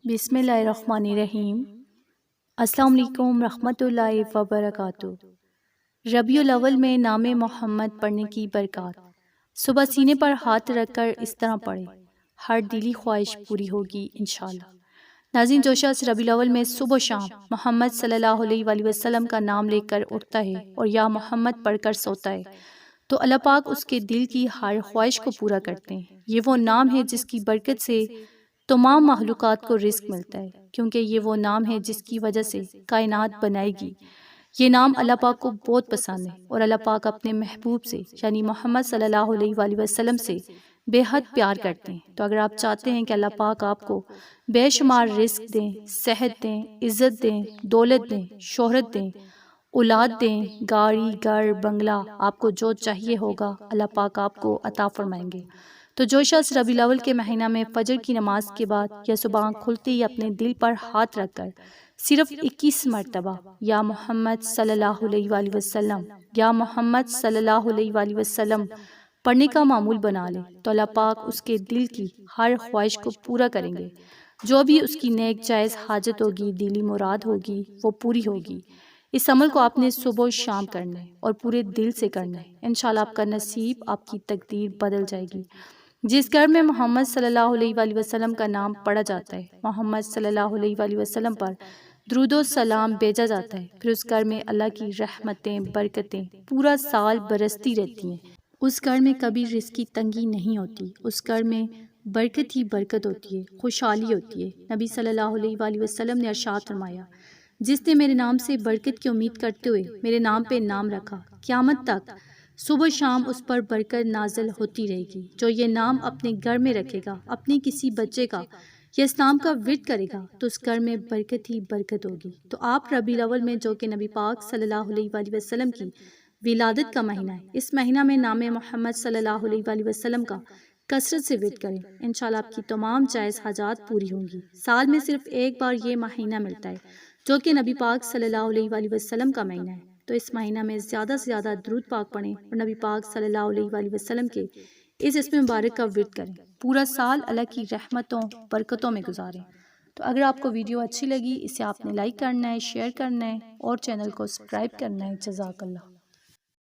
بسم اللہ الرحمن الرحیم۔ السلام علیکم رحمۃ اللہ وبرکاتہ۔ ربیع الاول میں نام محمد پڑھنے کی برکات۔ صبح سینے پر ہاتھ رکھ کر اس طرح پڑھے، ہر دلی خواہش پوری ہوگی انشاءاللہ۔ ناظرین، جو شخص ربیع الاول میں صبح و شام محمد صلی اللہ علیہ وآلہ وسلم کا نام لے کر اٹھتا ہے اور یا محمد پڑھ کر سوتا ہے تو اللہ پاک اس کے دل کی ہر خواہش کو پورا کرتے ہیں۔ یہ وہ نام ہے جس کی برکت سے تمام مخلوقات کو رزق ملتا ہے، کیونکہ یہ وہ نام ہے جس کی وجہ سے کائنات بنائے گی۔ یہ نام اللہ پاک کو بہت پسند ہے اور اللہ پاک اپنے محبوب سے یعنی محمد صلی اللہ علیہ وآلہ وسلم سے بے حد پیار کرتے ہیں۔ تو اگر آپ چاہتے ہیں کہ اللہ پاک آپ کو بے شمار رزق دیں، صحت دیں، عزت دیں، دولت دیں، شہرت دیں، اولاد دیں، گاڑی، گھر، بنگلہ، آپ کو جو چاہیے ہوگا اللہ پاک آپ کو عطا فرمائیں گے۔ تو جو شخص ربیع الاول کے مہینہ میں فجر کی نماز کے بعد یا صبح آنکھ کھلتے ہی اپنے دل پر ہاتھ رکھ کر صرف 21 مرتبہ یا محمد صلی اللہ علیہ وآلہ وسلم یا محمد صلی اللہ علیہ وآلہ وسلم پڑھنے کا معمول بنا لے تو اللہ پاک اس کے دل کی ہر خواہش کو پورا کریں گے۔ جو بھی اس کی نیک جائز حاجت ہوگی، دلی مراد ہوگی، وہ پوری ہوگی۔ اس عمل کو آپ نے صبح و شام کرنا ہے اور پورے دل سے کرنا ہے۔ انشاءاللہ آپ کا نصیب، آپ کی تقدیر بدل جائے گی۔ جس گھر میں محمد صلی اللہ علیہ وآلہ وسلم کا نام پڑھا جاتا ہے، محمد صلی اللہ علیہ وآلہ وسلم پر درود و سلام بھیجا جاتا ہے، پھر اس گھر میں اللہ کی رحمتیں، برکتیں پورا سال برستی رہتی ہیں۔ اس گھر میں کبھی رزق کی تنگی نہیں ہوتی، اس گھر میں برکت ہی برکت ہوتی ہے، خوشحالی ہوتی ہے۔ نبی صلی اللہ علیہ وآلہ وسلم نے ارشاد فرمایا، جس نے میرے نام سے برکت کی امید کرتے ہوئے میرے نام پہ نام رکھا، قیامت تک صبح شام اس پر برکت نازل ہوتی رہے گی۔ جو یہ نام اپنے گھر میں رکھے گا، اپنے کسی بچے کا یا اسلام کا ورد کرے گا تو اس گھر میں برکت ہی برکت ہوگی۔ تو آپ ربیع الاول میں، جو کہ نبی پاک صلی اللہ علیہ وآلہ وسلم کی ولادت کا مہینہ ہے، اس مہینہ میں نام محمد صلی اللہ علیہ وآلہ وسلم کا کثرت سے ورد کریں۔ انشاءاللہ آپ کی تمام جائز حاجات پوری ہوں گی۔ سال میں صرف ایک بار یہ مہینہ ملتا ہے جو کہ نبی پاک صلی اللہ علیہ وآلہ وسلم کا مہینہ ہے۔ تو اس مہینہ میں زیادہ سے زیادہ درود پاک پڑھیں اور نبی پاک صلی اللہ علیہ وآلہ وسلم کے اس اسم مبارک کا ورد کریں۔ پورا سال اللہ کی رحمتوں، برکتوں میں گزاریں۔ تو اگر آپ کو ویڈیو اچھی لگی، اسے آپ نے لائک کرنا ہے، شیئر کرنا ہے اور چینل کو سبسکرائب کرنا ہے۔ جزاک اللہ۔